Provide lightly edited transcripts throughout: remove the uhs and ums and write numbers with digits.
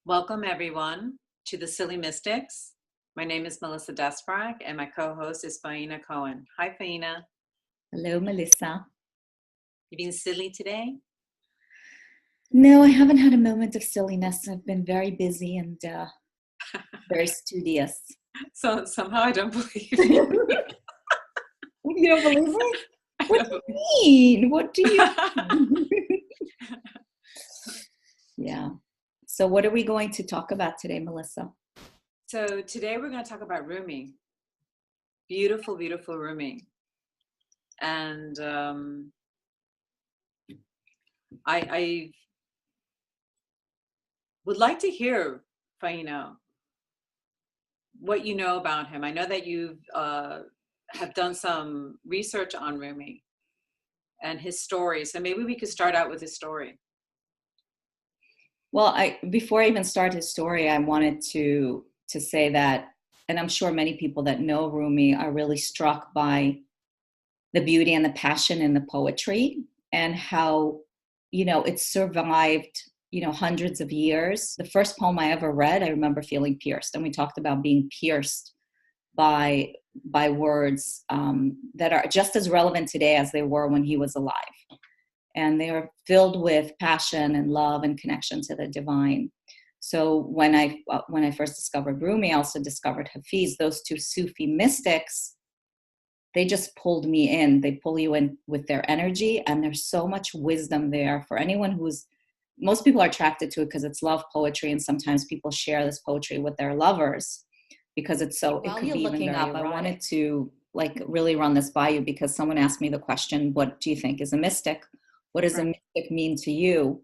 Welcome, everyone, to the Silly Mystics. My name is Melisa Desperak, and my co-host is Fayina Cohen. Hi, Fayina. Hello, Melissa. You being silly today? No, I haven't had a moment of silliness. I've been very busy and very studious. So somehow I don't believe you. You don't believe me? What do you mean? What do you mean? Yeah. So what are we going to talk about today, Melissa? So today we're going to talk about Rumi. Beautiful, beautiful Rumi. And I would like to hear, Fayina, what you know about him. I know that you have done some research on Rumi and his story. So maybe we could start out with his story. Well, before I even start his story, I wanted to say that, and I'm sure many people that know Rumi are really struck by the beauty and the passion in the poetry and how, it survived, hundreds of years. The first poem I ever read, I remember feeling pierced. And we talked about being pierced by words that are just as relevant today as they were when he was alive. And they are filled with passion and love and connection to the divine. So when I first discovered Rumi, I also discovered Hafiz. Those two Sufi mystics, they just pulled me in. They pull you in with their energy, and there's so much wisdom there for anyone most people are attracted to it because it's love poetry, and sometimes people share this poetry with their lovers because it could be looking up. I wanted to really run this by you because someone asked me the question, what do you think is a mystic? What does a mystic mean to you?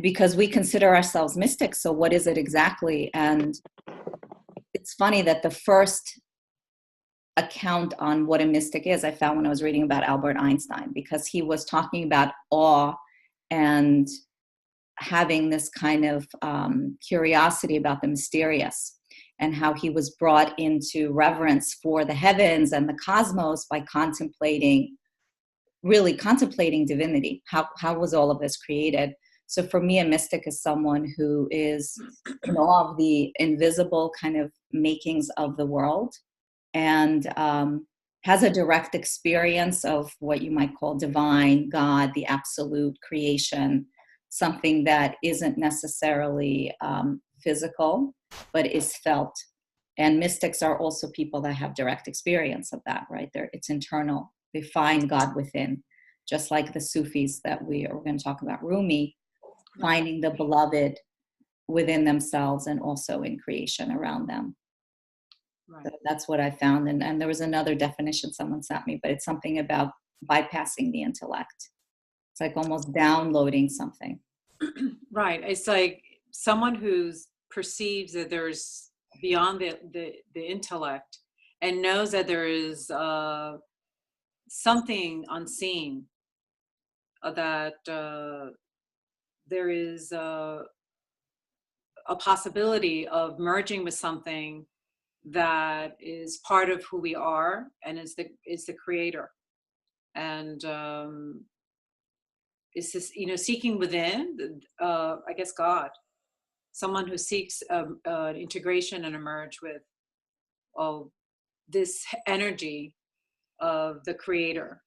Because we consider ourselves mystics, so what is it exactly? And it's funny that the first account on what a mystic is I found when I was reading about Albert Einstein, because he was talking about awe and having this kind of curiosity about the mysterious, and how he was brought into reverence for the heavens and the cosmos by contemplating divinity. How was all of this created? So for me, a mystic is someone who is in awe of the invisible kind of makings of the world, and has a direct experience of what you might call divine, God, the absolute creation, something that isn't necessarily physical, but is felt. And mystics are also people that have direct experience of that, right? It's internal. They find God within, just like the Sufis that we're going to talk about, Rumi, finding the beloved within themselves and also in creation around them. Right. So that's what I found. And there was another definition someone sent me, but it's something about bypassing the intellect. It's like almost downloading something. Right. It's like someone who perceives that there's beyond the intellect and knows that there is something unseen, that there is a possibility of merging with something that is part of who we are and is the creator, and is this seeking within I guess God, someone who seeks integration and emerge with this energy of the creator.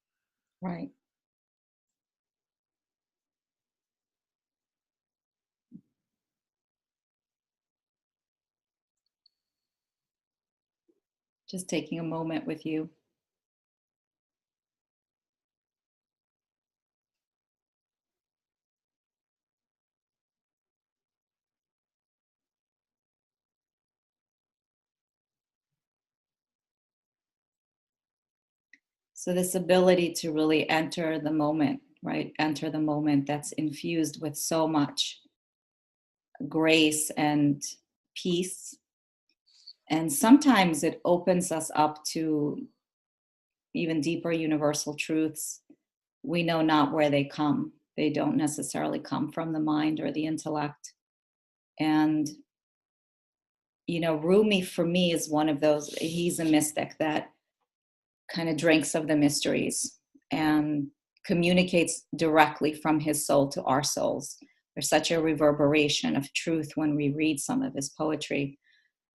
Right. Just taking a moment with you. So this ability to really enter the moment, right? Enter the moment that's infused with so much grace and peace. And sometimes it opens us up to even deeper universal truths. We know not where they come. They don't necessarily come from the mind or the intellect. And, Rumi for me is one of those, he's a mystic that kind of drinks of the mysteries and communicates directly from his soul to our souls. There's such a reverberation of truth when we read some of his poetry.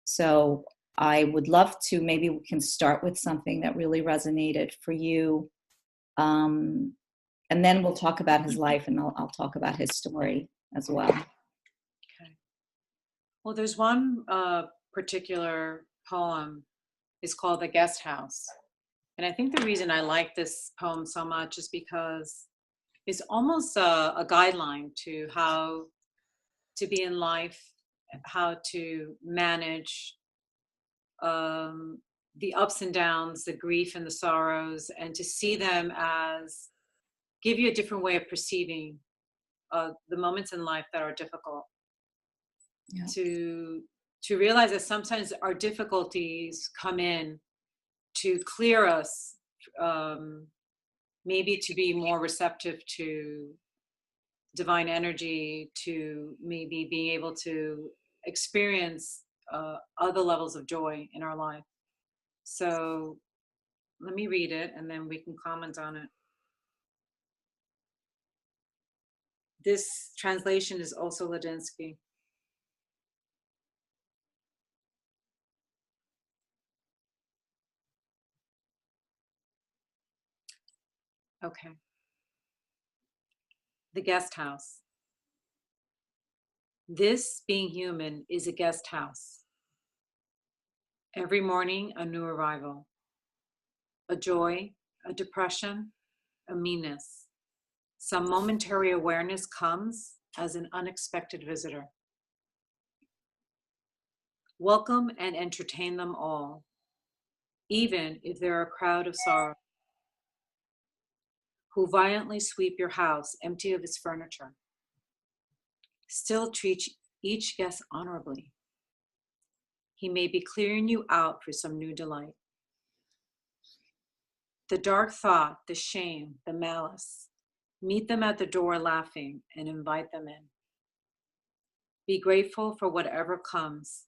So I would love to, maybe we can start with something that really resonated for you. And then we'll talk about his life, and I'll talk about his story as well. Okay. Well, there's one particular poem. It's called The Guest House. And I think the reason I like this poem so much is because it's almost a guideline to how to be in life, how to manage the ups and downs, the grief and the sorrows, and to see them as give you a different way of perceiving the moments in life that are difficult. Yeah. To realize that sometimes our difficulties come in to clear us, maybe to be more receptive to divine energy, to maybe being able to experience other levels of joy in our life. So let me read it and then we can comment on it. This translation is also Ladinsky. Okay. The guest house. This, being human, is a guest house. Every morning, a new arrival. A joy, a depression, a meanness. Some momentary awareness comes as an unexpected visitor. Welcome and entertain them all, even if they're a crowd of sorrow, who violently sweep your house empty of its furniture. Still treat each guest honorably. He may be clearing you out for some new delight. The dark thought, the shame, the malice, meet them at the door laughing and invite them in. Be grateful for whatever comes,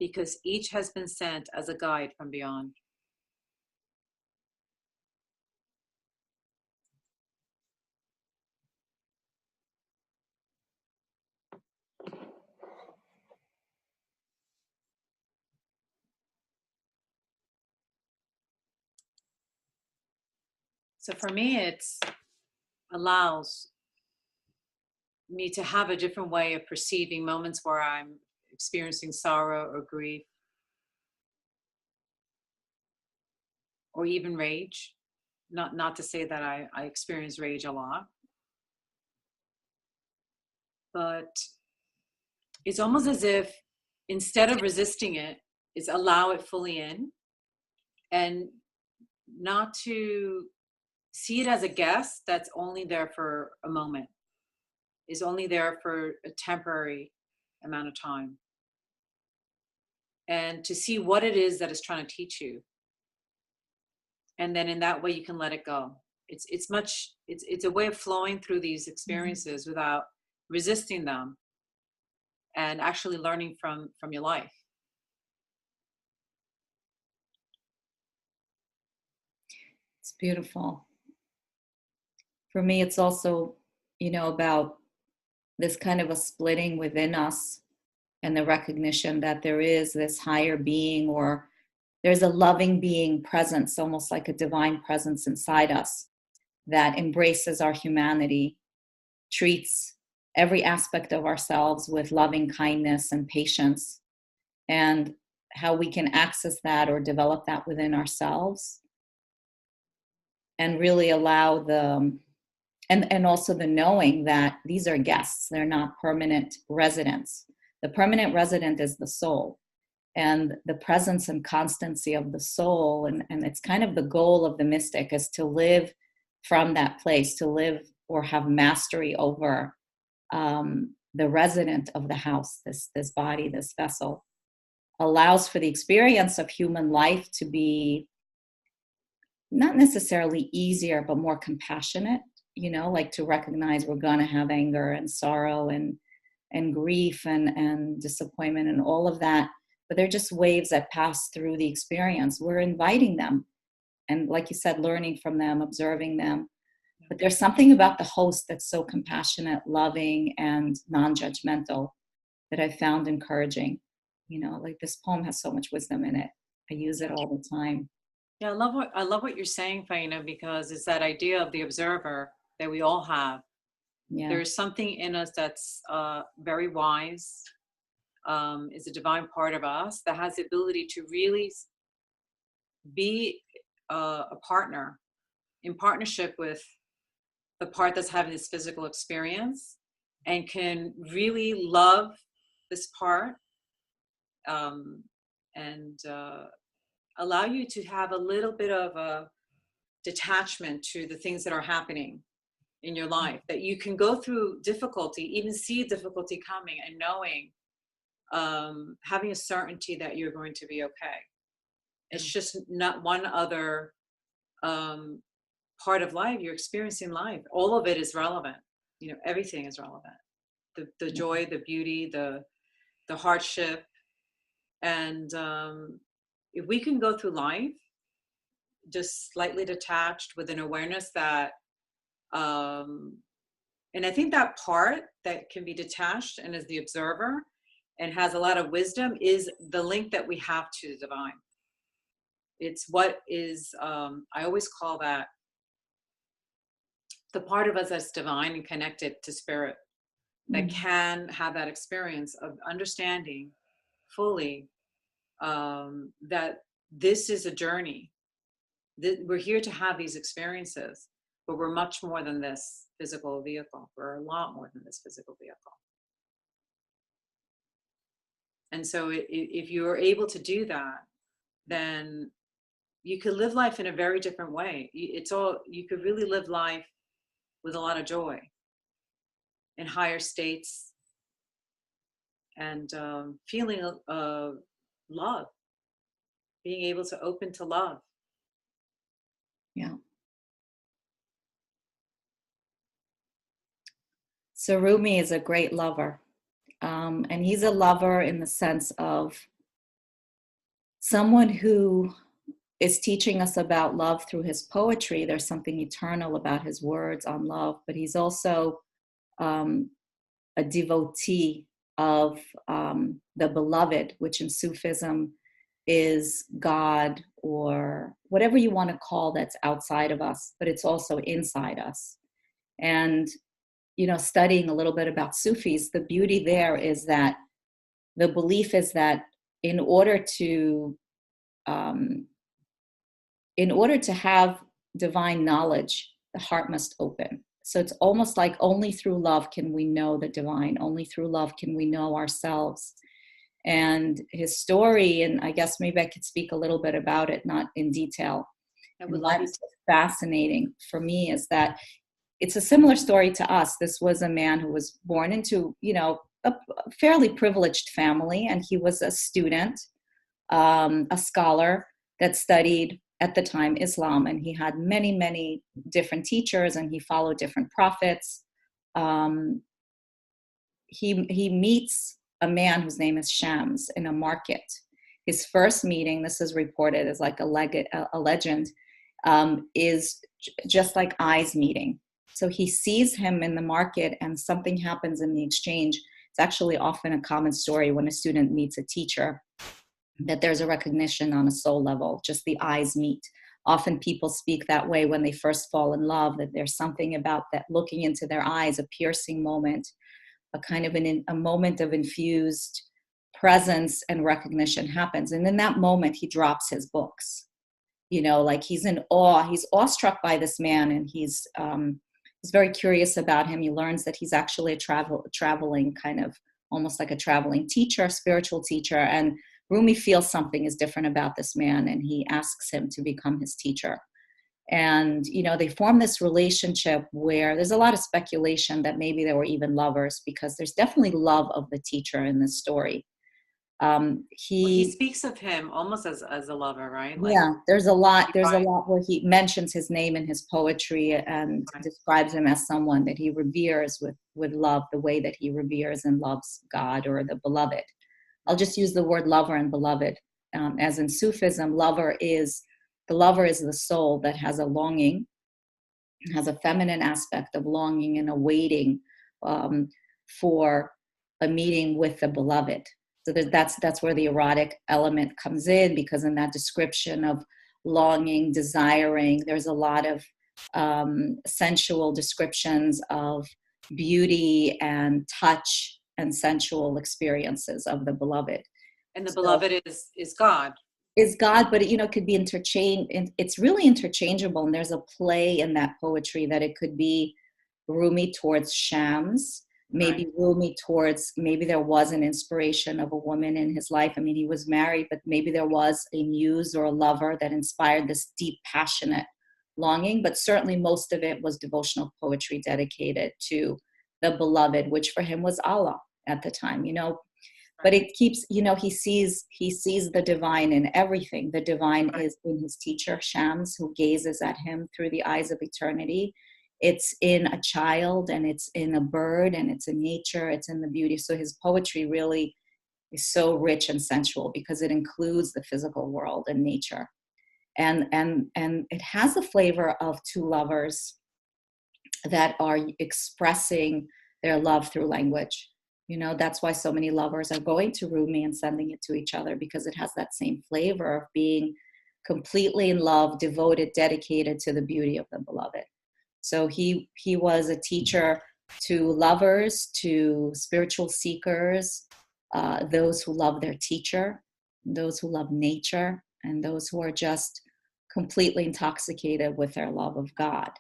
because each has been sent as a guide from beyond. So for me, it allows me to have a different way of perceiving moments where I'm experiencing sorrow or grief or even rage. Not to say that I experience rage a lot, but it's almost as if instead of resisting it, it's allow it fully in and not to see it as a guest that's only there for a moment, is only there for a temporary amount of time. And to see what it is that is trying to teach you. And then in that way you can let it go. It's a way of flowing through these experiences without resisting them and actually learning from your life. It's beautiful. For me, it's also, about this kind of a splitting within us and the recognition that there is this higher being, or there's a loving being presence, almost like a divine presence inside us that embraces our humanity, treats every aspect of ourselves with loving kindness and patience, and how we can access that or develop that within ourselves and really allow and also the knowing that these are guests, they're not permanent residents. The permanent resident is the soul, and the presence and constancy of the soul, and it's kind of the goal of the mystic, is to live from that place, to live or have mastery over the resident of the house, this body, this vessel. Allows for the experience of human life to be not necessarily easier, but more compassionate, like to recognize we're going to have anger and sorrow and grief and disappointment and all of that. But they're just waves that pass through the experience. We're inviting them. And like you said, learning from them, observing them. But there's something about the host that's so compassionate, loving, and non-judgmental that I found encouraging. Like this poem has so much wisdom in it. I use it all the time. Yeah, I love what you're saying, Fayina, because it's that idea of the observer that we all have. Yeah. There's something in us that's very wise, is a divine part of us that has the ability to really be a partner in partnership with the part that's having this physical experience, and can really love this part, and allow you to have a little bit of a detachment to the things that are happening in your life, that you can go through difficulty, even see difficulty coming, and knowing, having a certainty that you're going to be okay. It's just not one other part of life. You're experiencing life. All of it is relevant. Everything is relevant. The joy, the beauty, the hardship. And if we can go through life just slightly detached with an awareness that, and I think that part that can be detached and is the observer and has a lot of wisdom is the link that we have to the divine. It's what is, I always call that the part of us that's divine and connected to spirit, that can have that experience of understanding fully, that this is a journey. We're here to have these experiences, but we're much more than this physical vehicle. We're a lot more than this physical vehicle. And so if you're able to do that, then you could live life in a very different way. You could really live life with a lot of joy in higher states, and feeling love, being able to open to love. Yeah. So Rumi is a great lover. And he's a lover in the sense of someone who is teaching us about love through his poetry. There's something eternal about his words on love, but he's also a devotee of the beloved, which in Sufism is God, or whatever you want to call that's outside of us, but it's also inside us. And studying a little bit about Sufis, the beauty there is that the belief is that in order to have divine knowledge, the heart must open. So it's almost like only through love can we know the divine. Only through love can we know ourselves. And his story, and I guess maybe I could speak a little bit about it, not in detail. I And would why love it's fascinating for me is that it's a similar story to us. This was a man who was born into, a fairly privileged family, and he was a student, a scholar that studied at the time Islam, and he had many, many different teachers, and he followed different prophets. He meets a man whose name is Shams in a market. His first meeting, this is reported as like a legend, is just like eyes meeting. So he sees him in the market, and something happens in the exchange. It's actually often a common story when a student meets a teacher, that there's a recognition on a soul level, just the eyes meet. Often people speak that way when they first fall in love, that there's something about that looking into their eyes, a piercing moment, a kind of a moment of infused presence and recognition happens. And in that moment, he drops his books. Like he's in awe. He's awestruck by this man, and he's very curious about him. He learns that he's actually a traveling kind of almost like a traveling teacher, spiritual teacher. And Rumi feels something is different about this man, and he asks him to become his teacher. And, they form this relationship where there's a lot of speculation that maybe they were even lovers, because there's definitely love of the teacher in this story. He speaks of him almost as a lover, right? There's a lot where he mentions his name in his poetry, and describes him as someone that he reveres with love, the way that he reveres and loves God or the beloved. I'll just use the word lover and beloved. As in Sufism, the lover is the soul that has a longing It has a feminine aspect of longing and awaiting for a meeting with the beloved. So that's where the erotic element comes in, because in that description of longing, desiring, there's a lot of sensual descriptions of beauty and touch and sensual experiences of the beloved. And the So, beloved is God. is God, but it could be interchange. It's really interchangeable, and there's a play in that poetry that it could be Rumi towards Shams, maybe Rumi towards, maybe there was an inspiration of a woman in his life. I mean, he was married, but maybe there was a muse or a lover that inspired this deep, passionate longing. But certainly most of it was devotional poetry dedicated to the beloved, which for him was Allah at the time, But it keeps, he sees the divine in everything. The divine is in his teacher, Shams, who gazes at him through the eyes of eternity. It's in a child, and it's in a bird, and it's in nature, it's in the beauty. So his poetry really is so rich and sensual because it includes the physical world and nature. And it has the flavor of two lovers that are expressing their love through language. That's why so many lovers are going to Rumi and sending it to each other, because it has that same flavor of being completely in love, devoted, dedicated to the beauty of the beloved. So he was a teacher to lovers, to spiritual seekers, those who love their teacher, those who love nature, and those who are just completely intoxicated with their love of God.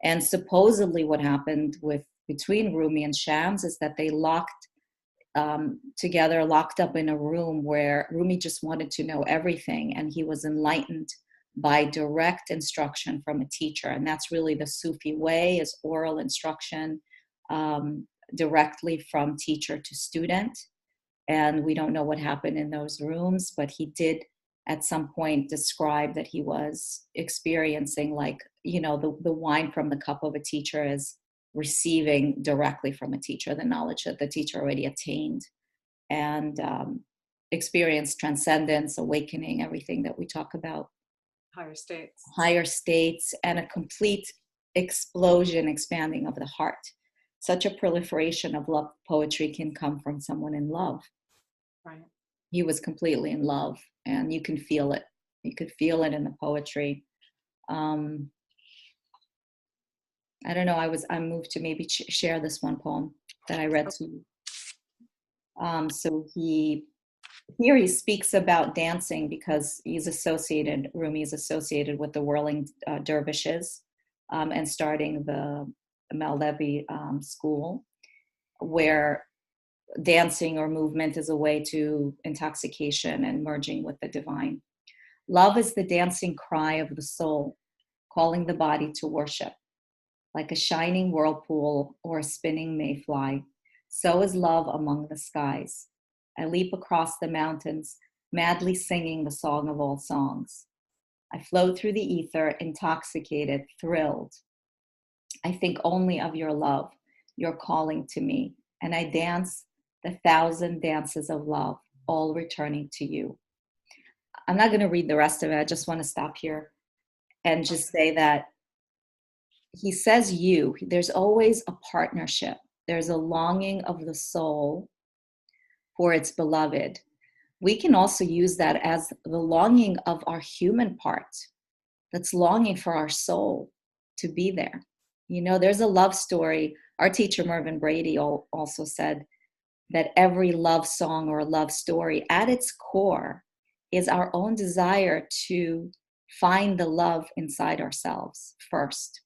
And supposedly what happened between Rumi and Shams is that they locked up in a room where Rumi just wanted to know everything, and he was enlightened by direct instruction from a teacher. And that's really the Sufi way, is oral instruction directly from teacher to student. And we don't know what happened in those rooms, but he did at some point describe that he was experiencing, like, the wine from the cup of a teacher is receiving directly from a teacher the knowledge that the teacher already attained, and experienced transcendence, awakening, everything that we talk about. Higher states, and a complete explosion, expanding of the heart. Such a proliferation of love poetry can come from someone in love. Right. He was completely in love, and you can feel it. You could feel it in the poetry. I don't know, I moved to maybe share this one poem that I read to you. So here he speaks about dancing, because Rumi is associated with the whirling dervishes, and starting the Mevlevi school, where dancing or movement is a way to intoxication and merging with the divine. Love is the dancing cry of the soul, calling the body to worship. Like a shining whirlpool or a spinning mayfly, so is love among the skies. I leap across the mountains, madly singing the song of all songs. I float through the ether, intoxicated, thrilled. I think only of your love, your calling to me, and I dance the 1,000 dances of love, all returning to you. I'm not going to read the rest of it. I just want to stop here and just say that he says there's always a partnership. There's a longing of the soul for its beloved. We can also use that as the longing of our human part, that's longing for our soul to be there. There's a love story. Our teacher, Mervyn Brady, also said that every love song or love story at its core is our own desire to find the love inside ourselves first,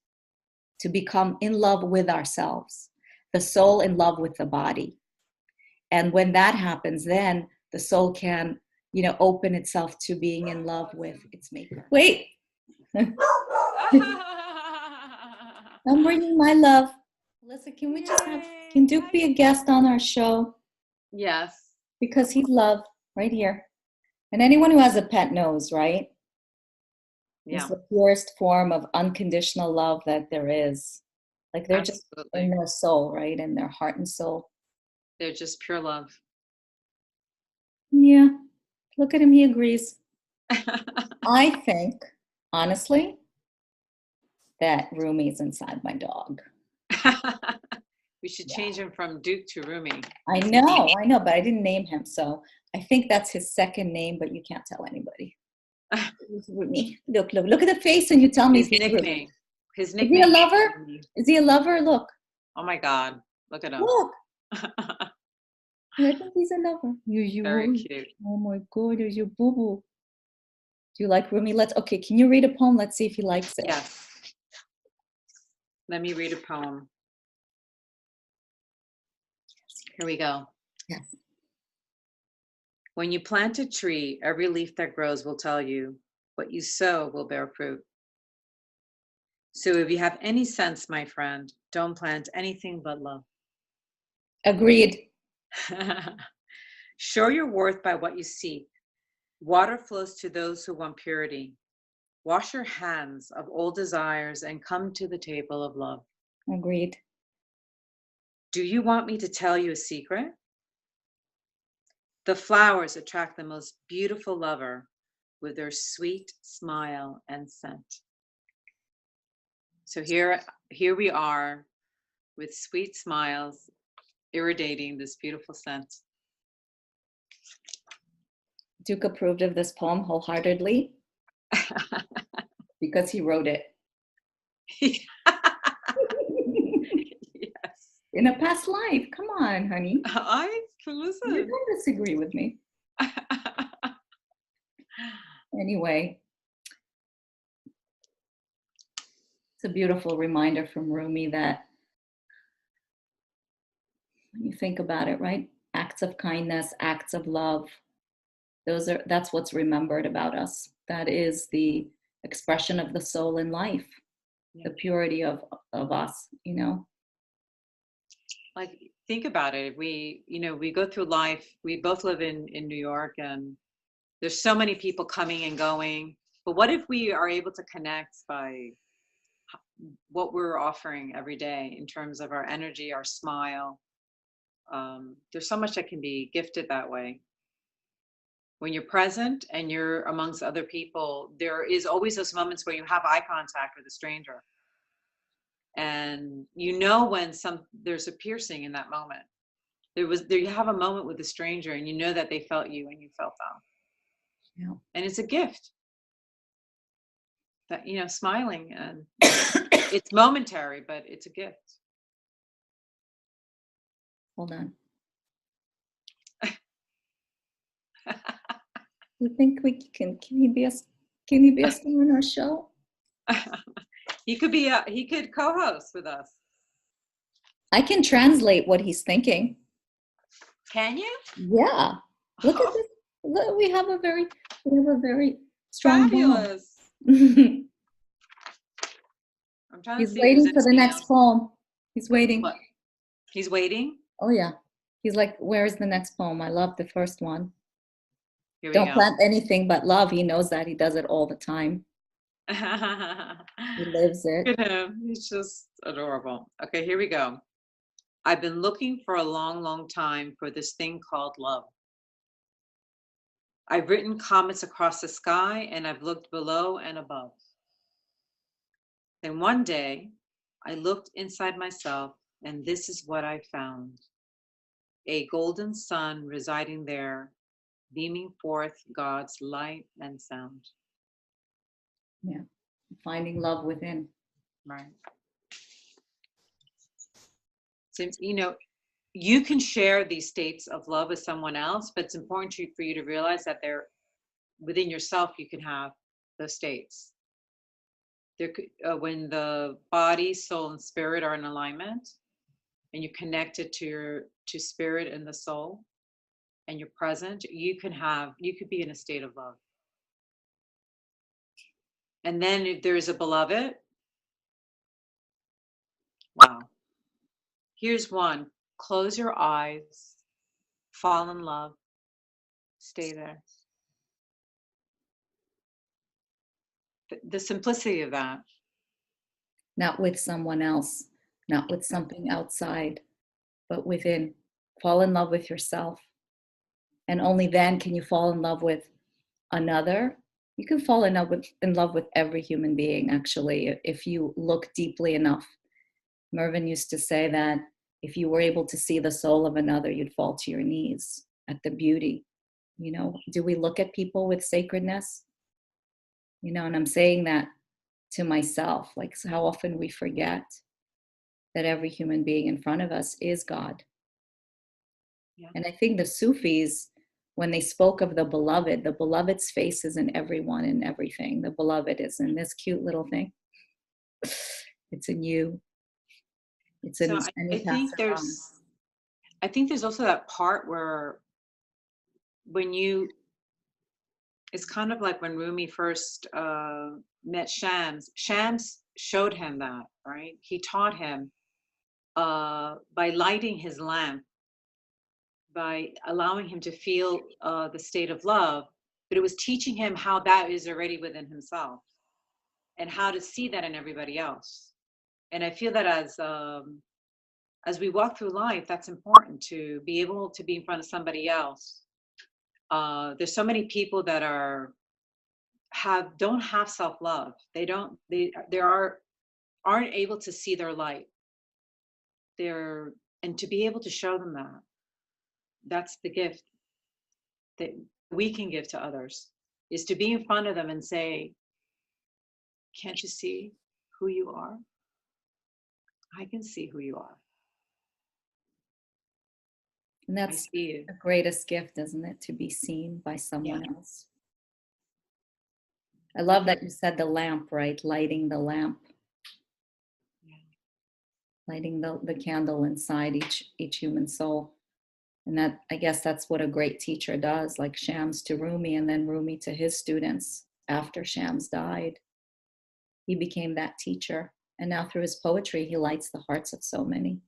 to become in love with ourselves, the soul in love with the body. And when that happens, then the soul can, open itself to being in love with its maker. Wait. I'm bringing my love. Melissa, can Duke be a guest on our show? Yes. Because he's love right here. And anyone who has a pet knows, right? Yeah. It's the purest form of unconditional love that there is. Like they're just in their soul, right? In their heart and soul. They're just pure love. Yeah. Look at him, he agrees. I think, honestly, that Rumi's inside my dog. We should change him from Duke to Rumi. I know, but I didn't name him, so I think that's his second name, but you can't tell anybody. Rumi. Look at the face, and you tell me his nickname. His nickname. Is he a lover? Is he a lover? Look. Oh my God! Look at him. Look. I think he's a lover. Very cute. Oh my God, there's your boo boo. Do you like Rumi? Okay, can you read a poem? Let's see if he likes it. Yes. Let me read a poem. Here we go. Yes. When you plant a tree, every leaf that grows will tell you what you sow will bear fruit. So if you have any sense, my friend, don't plant anything but love. Agreed. Show your worth by what you seek. Water flows to those who want purity. Wash your hands of old desires and come to the table of love. Agreed. Do you want me to tell you a secret? The flowers attract the most beautiful lover with their sweet smile and scent. So here we are with sweet smiles irradiating this beautiful scent. Duke approved of this poem wholeheartedly because he wrote it. Yes. In a past life. Come on, honey. I can listen. You don't disagree with me. Anyway, it's a beautiful reminder from Rumi that when you think about it, right? Acts of kindness, acts of love, that's what's remembered about us. That is the expression of the soul in life, the purity of us, you know. Like, think about it. We go through life. We both live in New York, and there's so many people coming and going. But what if we are able to connect by what we're offering every day in terms of our energy, our smile? There's so much that can be gifted that way. When you're present and you're amongst other people, there is always those moments where you have eye contact with a stranger. And you know when there's a piercing in that moment. You have a moment with a stranger and you know that they felt you and you felt them. Yeah. And it's a gift. That, smiling, and it's momentary, but it's a gift. Hold on. You think we can he be a star on our show? He could co-host with us. I can translate what he's thinking. Can you? Yeah. Look at this. Look, we have a very strong fabulous. I'm trying He's to see waiting for the next poem. He's waiting. What? He's waiting? Oh yeah. He's like, where's the next poem? I love the first one. Don't plant anything but love. He knows that. He does it all the time. He lives it. Look at him. He's just adorable. Okay, here we go. I've been looking for a long, long time for this thing called love. I've written comets across the sky, and I've looked below and above. Then one day, I looked inside myself, and this is what I found. A golden sun residing there, beaming forth God's light and sound. Yeah, finding love within. Right. So, you can share these states of love with someone else, but it's important for you to realize that they're within yourself. You can have those states. When the body, soul, and spirit are in alignment, and you're connected to spirit and the soul, and you're present, you could be in a state of love. And then if there is a beloved, wow. Here's one. Close your eyes, fall in love, stay there. The simplicity of that. Not with someone else, not with something outside, but within. Fall in love with yourself. And only then can you fall in love with another, You can fall in love with every human being, actually, if you look deeply enough. Mervyn used to say that if you were able to see the soul of another, you'd fall to your knees at the beauty. Do we look at people with sacredness? And I'm saying that to myself, like how often we forget that every human being in front of us is God. Yeah. And I think the Sufis, when they spoke of the beloved's face is in everyone and everything. The beloved is in this cute little thing. It's in you. It's in So any I think passerby. I think there's also that part where it's kind of like when Rumi first met Shams. Shams showed him that, right? He taught him by lighting his lamp, by allowing him to feel the state of love, but it was teaching him how that is already within himself and how to see that in everybody else. And I feel that as we walk through life, that's important to be able to be in front of somebody else. There's so many people that don't have self-love. Aren't able to see their light. And to be able to show them that's the gift that we can give to others, is to be in front of them and say, can't you see who you are? I can see who you are. And I that's see you. the greatest gift, isn't it? To be seen by someone else. I love that you said the lamp, right? Lighting the lamp. Yeah. Lighting the candle inside each human soul. And that, I guess that's what a great teacher does, like Shams to Rumi, and then Rumi to his students after Shams died. He became that teacher. And now through his poetry, he lights the hearts of so many.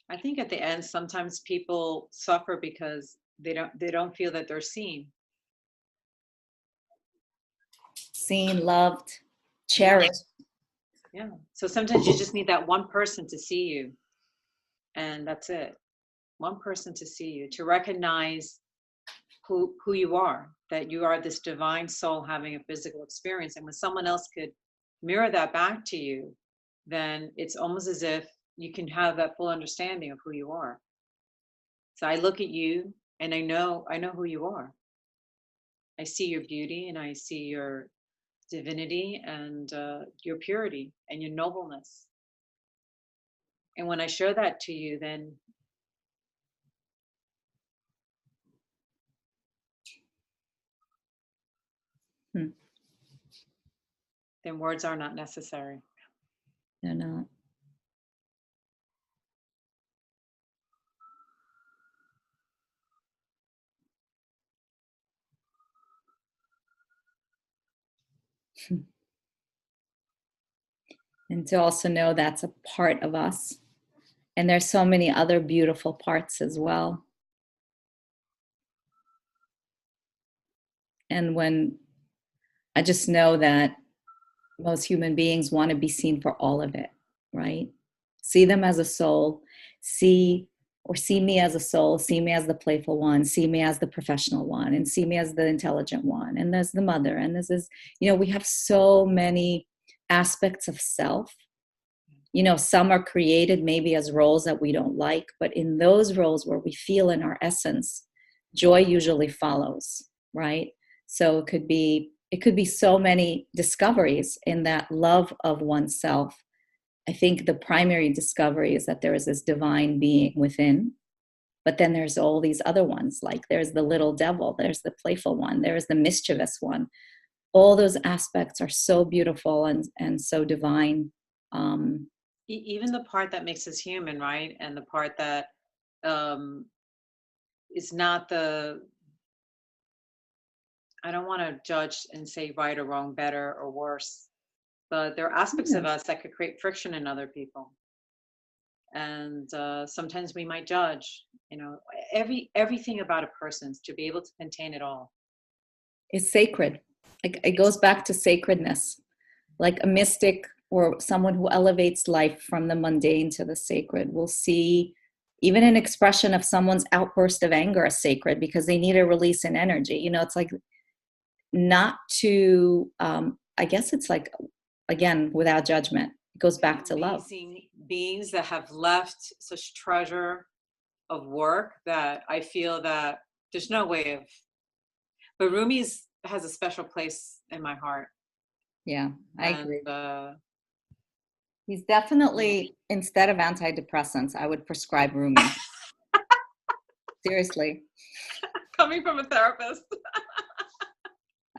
I think at the end, sometimes people suffer because they don't feel that they're seen. Seen, loved, cherished. Yeah. So sometimes you just need that one person to see you. And that's it. One person to see you, to recognize who you are, that you are this divine soul having a physical experience. And when someone else could mirror that back to you, then it's almost as if you can have that full understanding of who you are. So I look at you and I know who you are. I see your beauty and I see your divinity and your purity and your nobleness. And when I show that to you, then then words are not necessary. They're not. And to also know that's a part of us. And there's so many other beautiful parts as well. And when I just know that most human beings want to be seen for all of it, right? See them as a soul, see me as a soul, see me as the playful one, see me as the professional one, and see me as the intelligent one. And there's the mother, and this is, we have so many aspects of self. Some are created maybe as roles that we don't like, but in those roles where we feel in our essence, joy usually follows, right? So it could be so many discoveries in that love of oneself. I think the primary discovery is that there is this divine being within, but then there's all these other ones, like there's the little devil, there's the playful one, there's the mischievous one. All those aspects are so beautiful and so divine. Even the part that makes us human, right? And the part that is not I don't want to judge and say right or wrong, better or worse, but there are aspects of us that could create friction in other people. And sometimes we might judge, everything about a person, to be able to contain it all. It's sacred. It goes back to sacredness, like a mystic or someone who elevates life from the mundane to the sacred will see even an expression of someone's outburst of anger is sacred because they need a release in energy. You know, it's like not to, I guess it's like, again, without judgment. It goes back to love. Amazing beings that have left such treasure of work that I feel that there's no way of, but Rumi's has a special place in my heart. Yeah, I agree. And He's definitely, instead of antidepressants, I would prescribe Rumi. Seriously. coming from a therapist.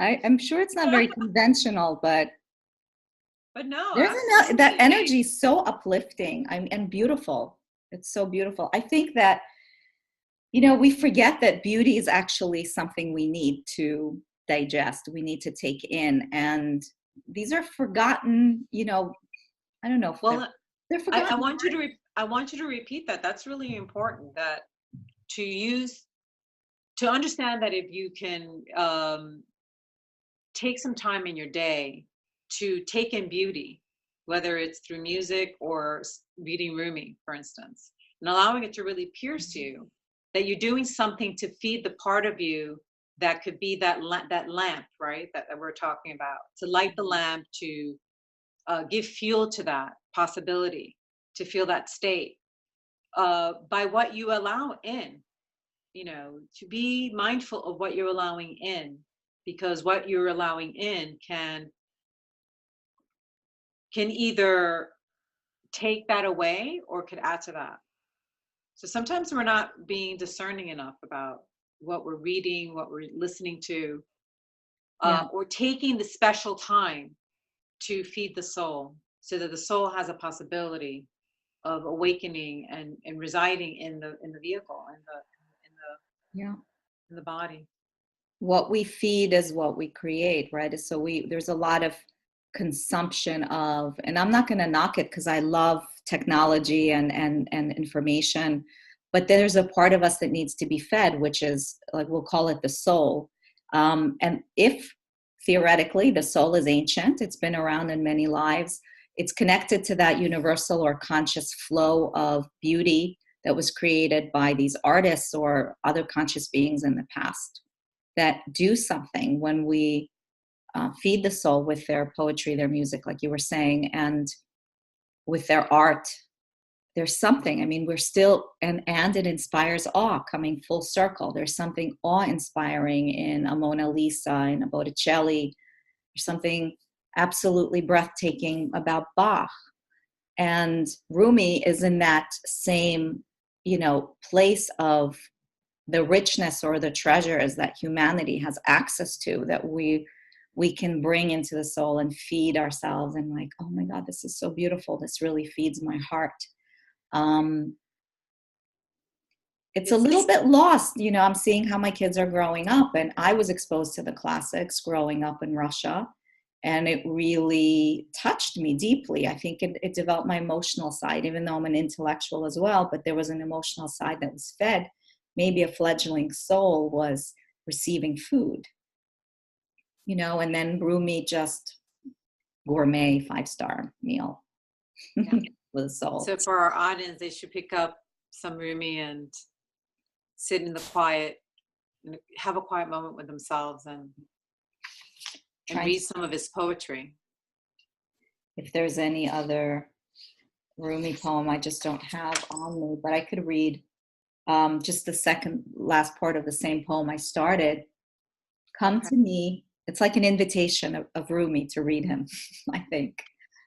I'm sure it's not very conventional, but no, there's that energy is so uplifting and beautiful. It's so beautiful. I think that, you know, we forget that beauty is actually something we need to digest, we need to take in. And these are forgotten, you know, I don't know if they're forgotten. I want you to repeat that. That's really important, that to understand that if you can take some time in your day to take in beauty, whether it's through music or reading Rumi, for instance, and allowing it to really pierce you, that you're doing something to feed the part of you that could be that lamp, right? That we're talking about, to light the lamp, to give fuel to that possibility, to feel that state by what you allow in, you know, to be mindful of what you're allowing in, because what you're allowing in can either take that away or could add to that. So sometimes we're not being discerning enough about what we're reading, what we're listening to, or taking the special time to feed the soul, so that the soul has a possibility of awakening and residing in the vehicle, in the body. What we feed is what we create, right? So there's a lot of consumption of, and I'm not going to knock it because I love technology and information, but there's a part of us that needs to be fed, which is, like, we'll call it the soul. And if theoretically the soul is ancient, it's been around in many lives, it's connected to that universal or conscious flow of beauty that was created by these artists or other conscious beings in the past that do something when we feed the soul with their poetry, their music, like you were saying, and with their art. There's something, I mean, we're still, and it inspires awe, coming full circle. There's something awe-inspiring in a Mona Lisa, in a Botticelli. There's something absolutely breathtaking about Bach. And Rumi is in that same, you know, place of the richness or the treasures that humanity has access to, that we can bring into the soul and feed ourselves, and like, oh my God, this is so beautiful. This really feeds my heart. It's a little bit lost, you know. I'm seeing how my kids are growing up, and I was exposed to the classics growing up in Russia, and it really touched me deeply. I think it developed my emotional side, even though I'm an intellectual as well, but there was an emotional side that was fed. Maybe a fledgling soul was receiving food, you know, and then Rumi, just gourmet 5-star meal with a soul. So for our audience, they should pick up some Rumi and sit in the quiet and have a quiet moment with themselves and read some of his poetry. If there's any other Rumi poem I just don't have on me, but I could read just the last part of the same poem I started. Come to me. It's like an invitation of Rumi to read him, I think.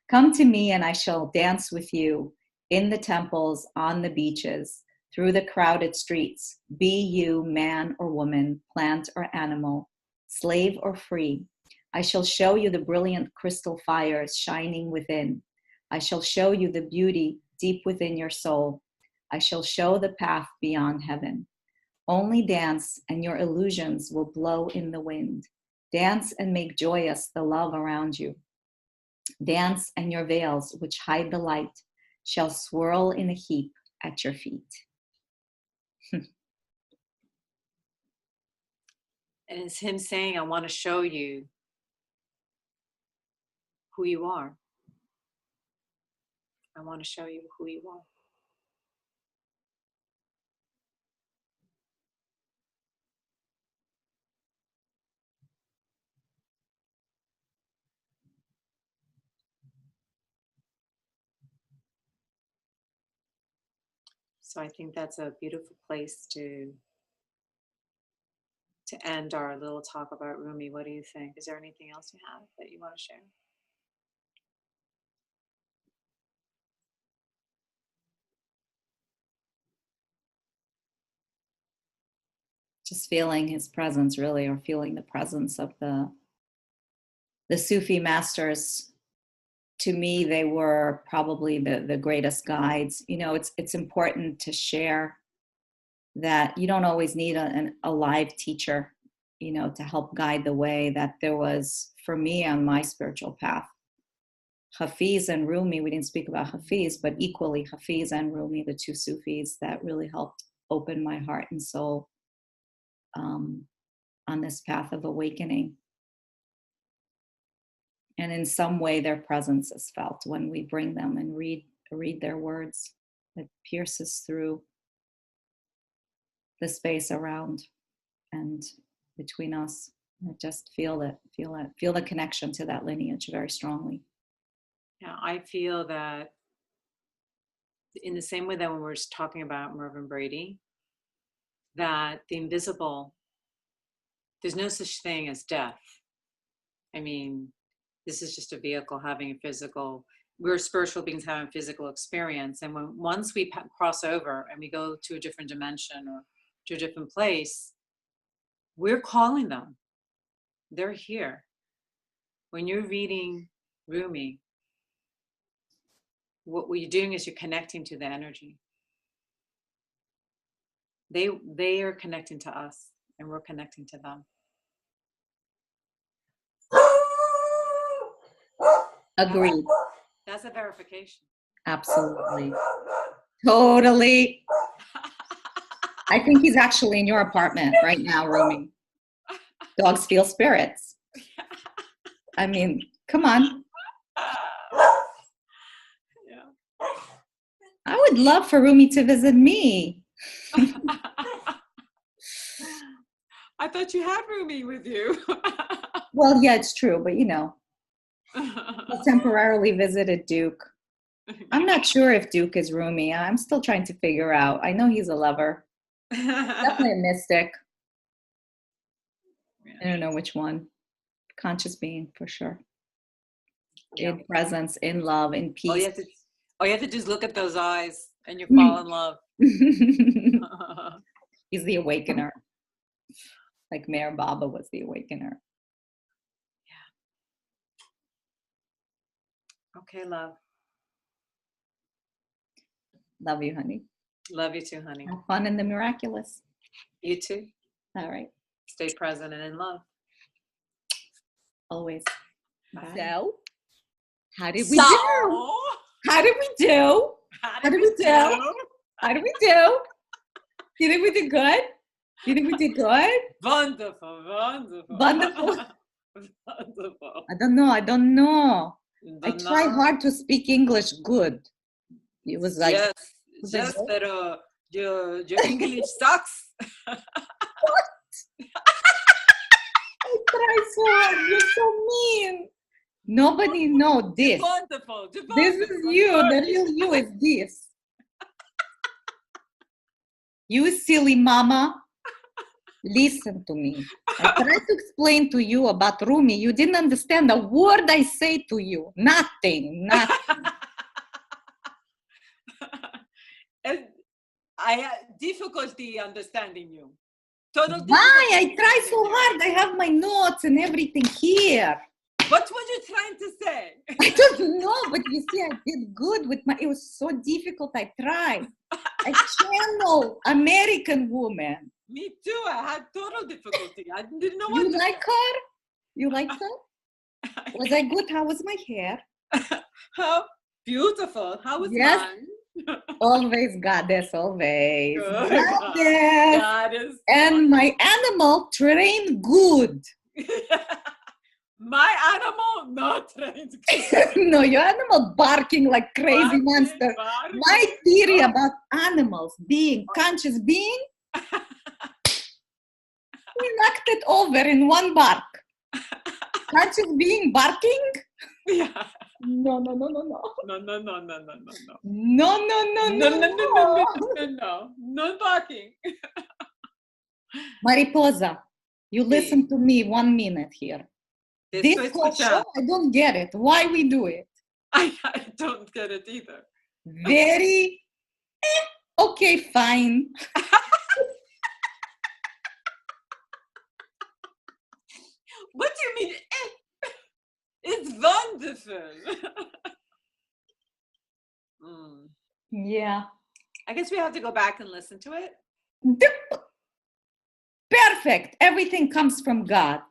Come to me and I shall dance with you in the temples, on the beaches, through the crowded streets. Be you man or woman, plant or animal, slave or free. I shall show you the brilliant crystal fires shining within. I shall show you the beauty deep within your soul. I shall show the path beyond heaven. Only dance and your illusions will blow in the wind. Dance and make joyous the love around you. Dance and your veils, which hide the light, shall swirl in a heap at your feet. And it's him saying, I want to show you who you are. I want to show you who you are. So I think that's a beautiful place to end our little talk about Rumi. What do you think? Is there anything else you have that you want to share? Just feeling his presence, really, or feeling the presence of the Sufi masters. To me, they were probably the greatest guides. You know, it's important to share that you don't always need a live teacher, you know, to help guide the way. That there was for me on my spiritual path. Hafiz and Rumi, we didn't speak about Hafiz, but equally Hafiz and Rumi, the two Sufis that really helped open my heart and soul on this path of awakening. And in some way, their presence is felt when we bring them and read their words. It pierces through the space around and between us. I just feel the connection to that lineage very strongly. Yeah, I feel that in the same way that when we're talking about Mervyn Brady, that the invisible, there's no such thing as death. I mean, this is just a vehicle having a physical, we're spiritual beings having a physical experience. And once we cross over and we go to a different dimension or to a different place, we're calling them. They're here. When you're reading Rumi, what you're doing is you're connecting to the energy. They are connecting to us and we're connecting to them. Agreed. That's a verification. Absolutely. Totally. I think he's actually in your apartment right now, Rumi. Dogs feel spirits. I mean, come on. Yeah. I would love for Rumi to visit me. I thought you had Rumi with you. Well, yeah, it's true, but you know, I temporarily visited Duke. I'm not sure if Duke is Rumi. I'm still trying to figure out. I know he's a lover. Definitely a mystic. I don't know which one. Conscious being, for sure. Yeah. In presence, in love, in peace. All you have to do is look at those eyes and you fall in love. He's the awakener. Like Mayor Baba was the awakener. Yeah. Okay, love. Love you, honey. Love you too, honey. Have fun in the miraculous. You too. All right. Stay present and in love. Always. Bye. So, how did we do? How did we do? How did we do? How did we do? You think we did good? You think we did good? Wonderful, wonderful. Wonderful. Wonderful. I don't know. I try hard to speak English good. It was like... Yes, but your English sucks. What? I try so hard. You're so mean. Nobody knows this. Wonderful. This is you. The real you is this. You silly mama. Listen to me. I tried to explain to you about Rumi. You didn't understand a word I say to you. Nothing. And I have difficulty understanding you. Total difficulty. Why? I try so hard. I have my notes and everything here. What were you trying to say? I don't know, but you see, I did good with it was so difficult. I tried. I channel American woman. Me too. I had total difficulty. I didn't know what You to like say. her? You like her? Was I good? How was my hair? How beautiful. How was mine? Always goddess, always. Good. Goddess. Goddess. And my animal trained good. My animal not trained good. No, your animal barking like crazy monster. Barking. My theory about animals being conscious being, we knocked it over in one bark. Conscious being barking? Yeah. No, no, no, no, no. No, no, no, no, no, no, no. No, no, no, No, no, no, no, no, no, no, no. No talking. Mariposa, you Sí. listen to me 1 minute here. Te This estoy whole show, escuchando. I don't get it. Why we do it? I don't get it either. Very, okay, fine. What do you mean? It's wonderful. Yeah. I guess we have to go back and listen to it. Perfect. Everything comes from God.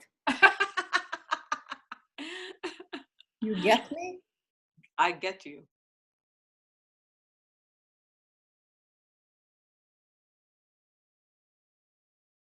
You get me? I get you.